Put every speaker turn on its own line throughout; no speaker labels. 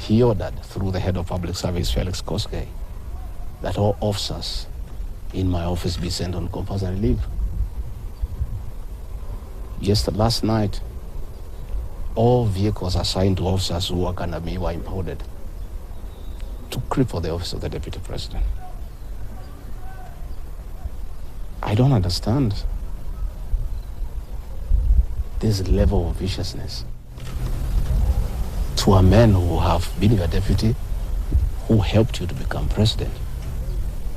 he ordered through the head of public service, Felix Koskei, that all officers in my office be sent on compulsory leave. Last night, all vehicles assigned to officers who work under me were impounded to cripple the office of the Deputy President. I don't understand this level of viciousness to a man who have been your deputy, who helped you to become president,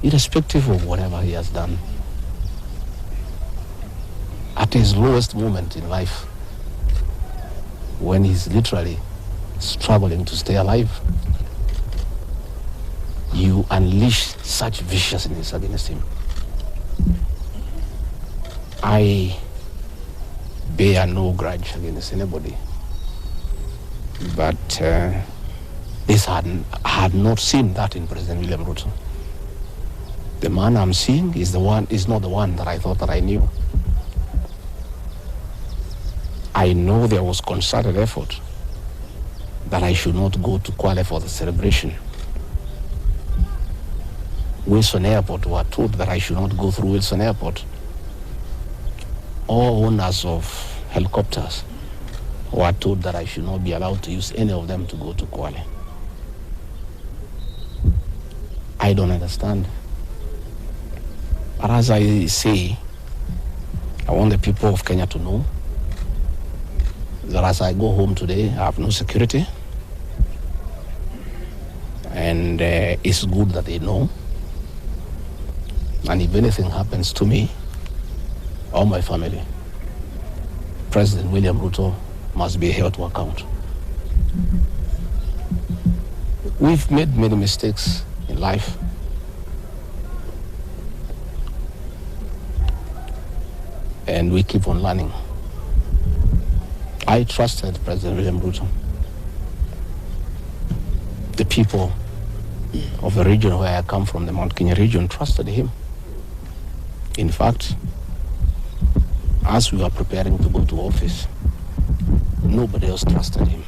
irrespective of whatever he has done. At his lowest moment in life, when he's literally struggling to stay alive, you unleash such viciousness against him. I bear no grudge against anybody, but this had not seen that in President William Ruto. The man I'm seeing is not the one that I thought that I knew. I know there was concerted effort that I should not go to Kwale for the celebration. Wilson Airport were told that I should not go through Wilson Airport. All owners of helicopters were told that I should not be allowed to use any of them to go to Kwale. I don't understand. But as I say, I want the people of Kenya to know that as I go home today, I have no security. And it's good that they know. And if anything happens to me or my family, President William Ruto must be held to account. We've made many mistakes in life. And we keep on learning. I trusted President William Ruto. The people of the region where I come from, the Mount Kenya region, trusted him. In fact, as we were preparing to go to office, nobody else trusted him.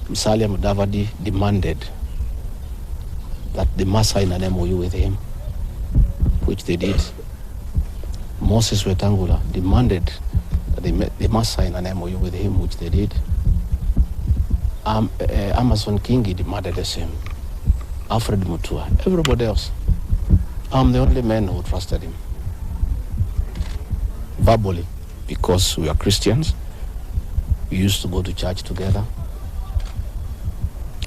Musalia Mudavadi demanded that they must sign an MOU with him, which they did. Moses Wetangula demanded that they must sign an MOU with him, which they did. Amason Kingi demanded the same. Alfred Mutua, everybody else. I'm the only man who trusted him. Verbally, because we are Christians, we used to go to church together.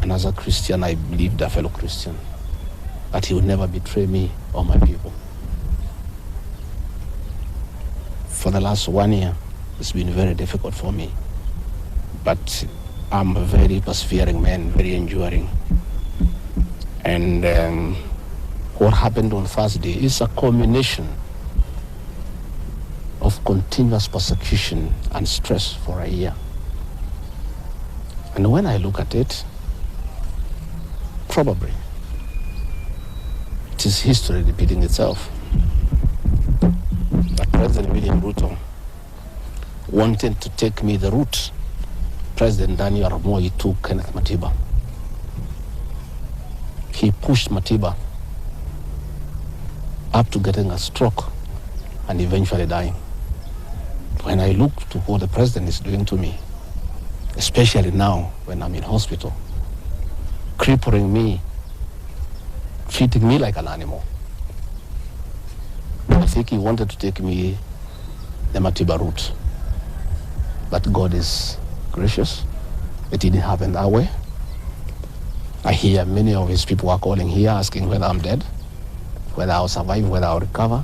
And as a Christian, I believed a fellow Christian that he would never betray me or my people. For the last 1 year, it's been very difficult for me. But I'm a very persevering man, very enduring. And what happened on Thursday is a culmination of continuous persecution and stress for a year. And when I look at it, probably it is history repeating itself. That President William Ruto wanted to take me the route President Daniel Arap Moi took Kenneth Matiba. He pushed Matiba up to getting a stroke and eventually dying. When I look to what the president is doing to me, especially now when I'm in hospital, crippling me, treating me like an animal, I think he wanted to take me the Matiba route. But God is gracious. It didn't happen that way. I hear many of his people are calling here asking whether I'm dead, whether I'll survive, whether I'll recover.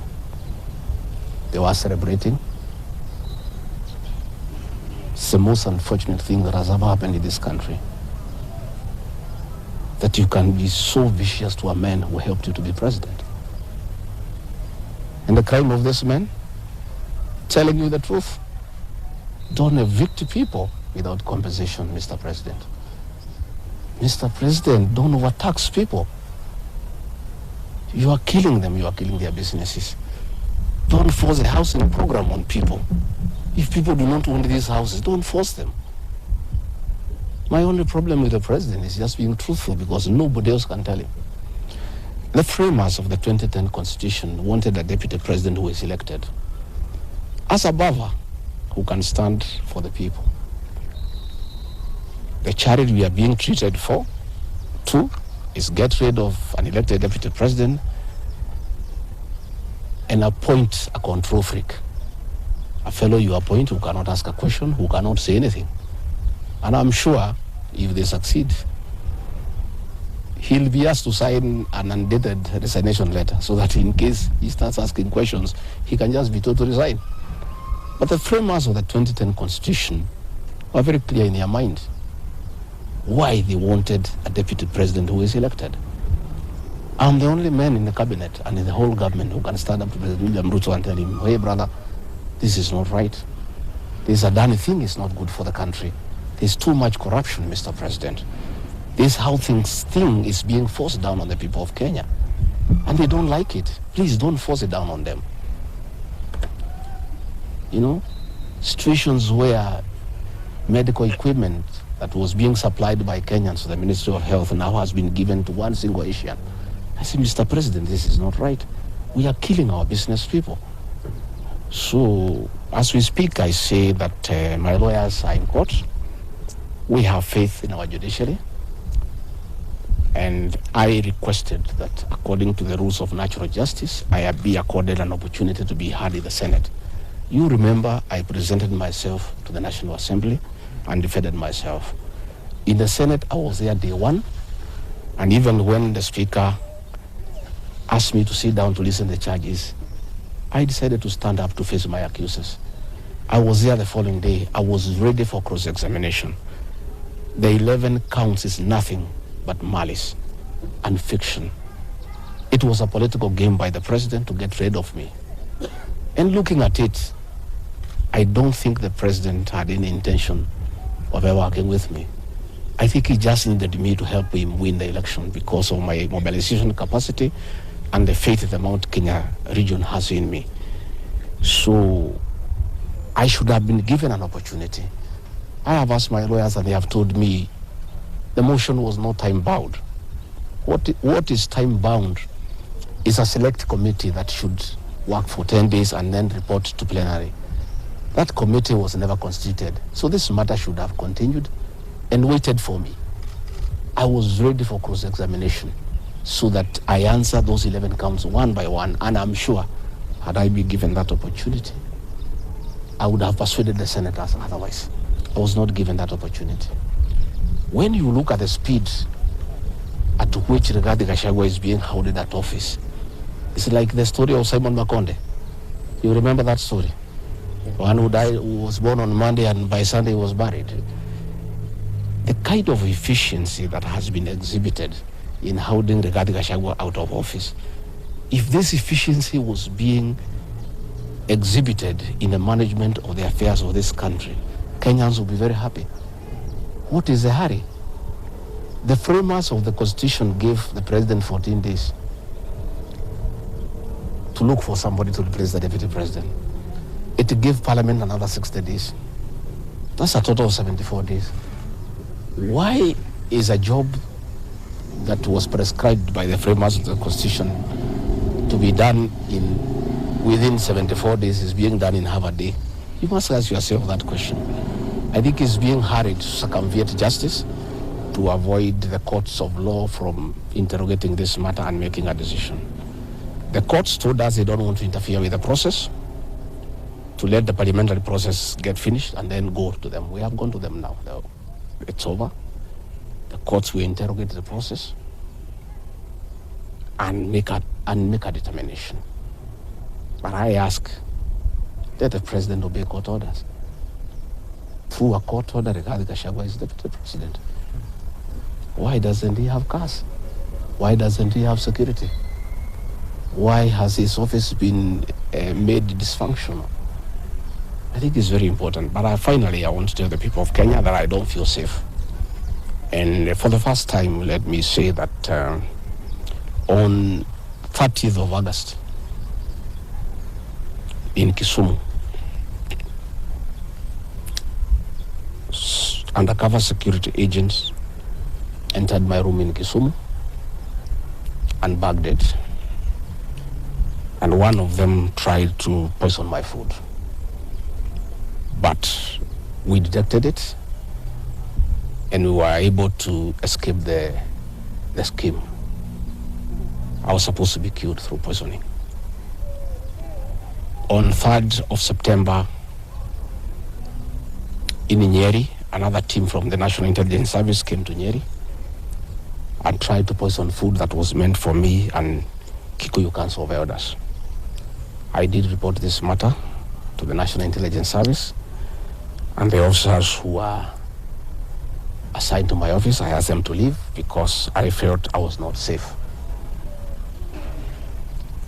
They were celebrating. It's the most unfortunate thing that has ever happened in this country. That you can be so vicious to a man who helped you to be president. And the crime of this man, telling you the truth, don't evict people without compensation, Mr. President. Mr. President, don't overtax people. You are killing them, you are killing their businesses. Don't force a housing program on people. If people do not want these houses, don't force them. My only problem with the president is just being truthful, because nobody else can tell him. The framers of the 2010 Constitution wanted a deputy president who is elected as a brother who can stand for the people. The charity we are being treated for, two, is get rid of an elected deputy president and appoint a control freak. A fellow you appoint who cannot ask a question, who cannot say anything. And I'm sure if they succeed, he'll be asked to sign an undated resignation letter, so that in case he starts asking questions, he can just be told to resign. But the framers of the 2010 Constitution were very clear in their mind why they wanted a deputy president who is elected. I'm the only man in the cabinet and in the whole government who can stand up to President William Ruto and tell him, hey brother, this is not right. This Adani thing is not good for the country. There's too much corruption, Mr. President. This how thing is being forced down on the people of Kenya. And they don't like it. Please don't force it down on them. You know, situations where medical equipment that was being supplied by Kenyans to the Ministry of Health now has been given to one single Asian. I say, Mr. President, this is not right. We are killing our business people. So, as we speak, I say that my lawyers are in court. We have faith in our judiciary. And I requested that, according to the rules of natural justice, I be accorded an opportunity to be heard in the Senate. You remember I presented myself to the National Assembly and defended myself. In the Senate, I was there day one. And even when the Speaker asked me to sit down to listen to the charges, I decided to stand up to face my accusers. I was there the following day. I was ready for cross-examination. The 11 counts is nothing but malice and fiction. It was a political game by the president to get rid of me. And looking at it, I don't think the president had any intention of ever working with me. I think he just needed me to help him win the election because of my mobilization capacity and the faith the Mount Kenya region has in me. So I should have been given an opportunity. I have asked my lawyers and they have told me the motion was not time-bound. What is time-bound is a select committee that should work for 10 days and then report to plenary. That committee was never constituted, so this matter should have continued and waited for me. I was ready for cross-examination so that I answer those 11 counts one by one, and I'm sure, had I been given that opportunity, I would have persuaded the senators otherwise. I was not given that opportunity. When you look at the speed at which Rigathi Gachagua is being held in that office, it's like the story of Simon Makonde. You remember that story? One who died, who was born on Monday and by Sunday was buried. The kind of efficiency that has been exhibited in holding Rigathi Gachagua out of office, if this efficiency was being exhibited in the management of the affairs of this country, Kenyans will be very happy. What is the hurry? The framers of the Constitution gave the president 14 days to look for somebody to replace the deputy president. It gave Parliament another 60 days. That's a total of 74 days. Why is a job that was prescribed by the framers of the Constitution to be done within 74 days is being done in half a day? You must ask yourself that question. I think it's being hurried to circumvent justice to avoid the courts of law from interrogating this matter and making a decision. The courts told us they don't want to interfere with the process, to let the parliamentary process get finished and then go to them. We have gone to them now. It's over. The courts will interrogate the process and make a determination. But I ask that the president obey court orders. Through a court order, Rigathi Gachagua is deputy president. Why doesn't he have cars? Why doesn't he have security? Why has his office been made dysfunctional? I think it's very important. But finally, I want to tell the people of Kenya that I don't feel safe. And for the first time, let me say that on 30th of August in Kisumu, undercover security agents entered my room in Kisumu and bagged it. And one of them tried to poison my food. But we detected it and we were able to escape the scheme. I was supposed to be killed through poisoning. On 3rd of September, in Nyeri, another team from the National Intelligence Service came to Nyeri and tried to poison food that was meant for me and Kikuyu Council of Elders. I did report this matter to the National Intelligence Service, and the officers who were assigned to my office, I asked them to leave because I felt I was not safe.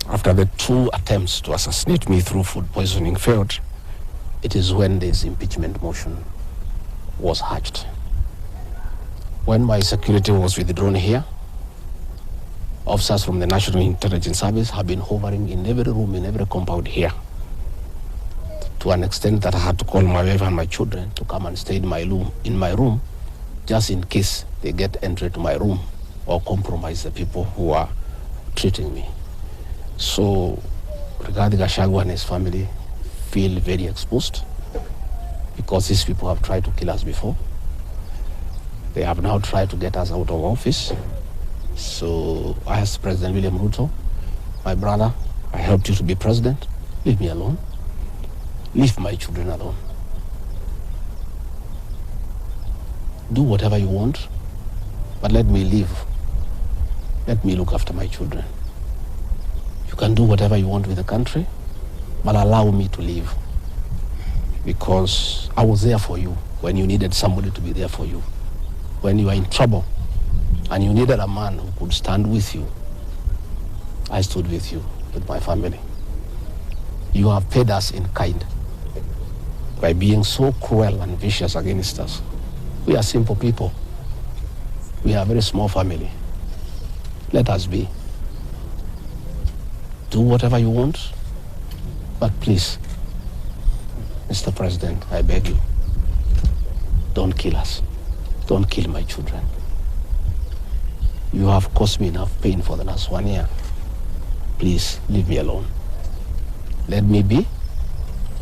After the 2 attempts to assassinate me through food poisoning failed, it is when this impeachment motion was hatched. When my security was withdrawn here, officers from the National Intelligence Service have been hovering in every room, in every compound here, to an extent that I had to call my wife and my children to come and stay in my room, just in case they get entry to my room or compromise the people who are treating me. So Rigathi Gachagua and his family feel very exposed because these people have tried to kill us before. They have now tried to get us out of office. So I asked President William Ruto, my brother, I helped you to be president. Leave me alone. Leave my children alone. Do whatever you want, but let me live. Let me look after my children. You can do whatever you want with the country, but allow me to live. Because I was there for you when you needed somebody to be there for you. When you were in trouble and you needed a man who could stand with you, I stood with you, with my family. You have paid us in kind by being so cruel and vicious against us. We are simple people. We are a very small family. Let us be. Do whatever you want, but please, Mr. President, I beg you, don't kill us. Don't kill my children. You have caused me enough pain for the last 1 year. Please, leave me alone. Let me be.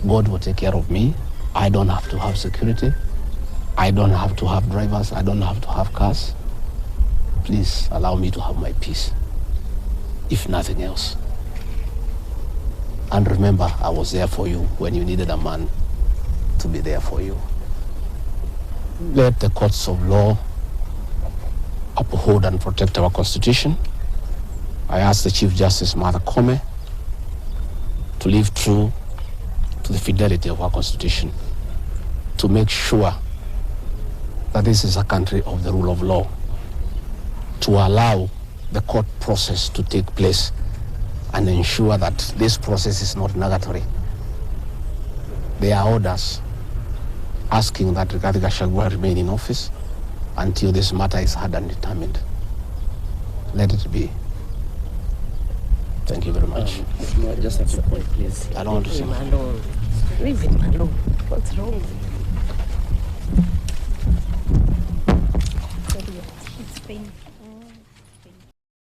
God will take care of me. I don't have to have security. I don't have to have drivers. I don't have to have cars. Please allow me to have my peace, if nothing else. And remember, I was there for you when you needed a man to be there for you. Let the courts of law uphold and protect our Constitution. I ask the Chief Justice Martha Koome to live true to the fidelity of our Constitution, to make sure that this is a country of the rule of law, to allow the court process to take place and ensure that this process is not nugatory. There are orders asking that Rigathi Gachagua remain in office until this matter is heard and determined. Let it be. Thank you very much.
No, just at the point, please.
I don't want to say.
Leave him alone. Leave him alone. What's wrong with you?
It's painful.